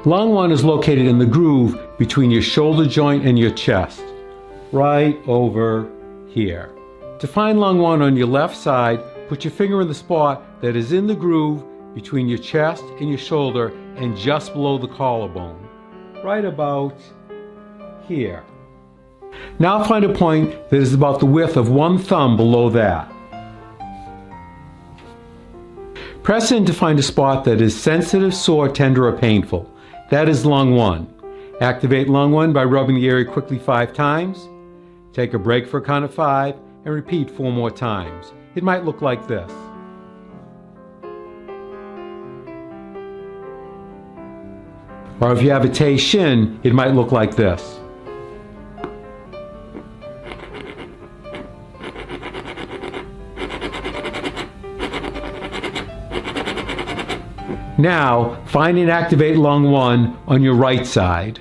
Lung 1 is located in the groove between your shoulder joint and your chest, right over here. To find lung 1 on your left side, put your finger in the spot that is in the groove between your chest and your shoulder and just below the collarbone, right about here. Now find a point that is about the width of one thumb below that. Press in to find a spot that is sensitive, sore, tender, or painful. That is lung 1. Activate lung 1 by rubbing the area quickly 5 times. Take a break for a count of 5 and repeat 4 more times. It might look like this. Or if you have a Tay shin, it might look like this. Now, find and activate lung 1 on your right side.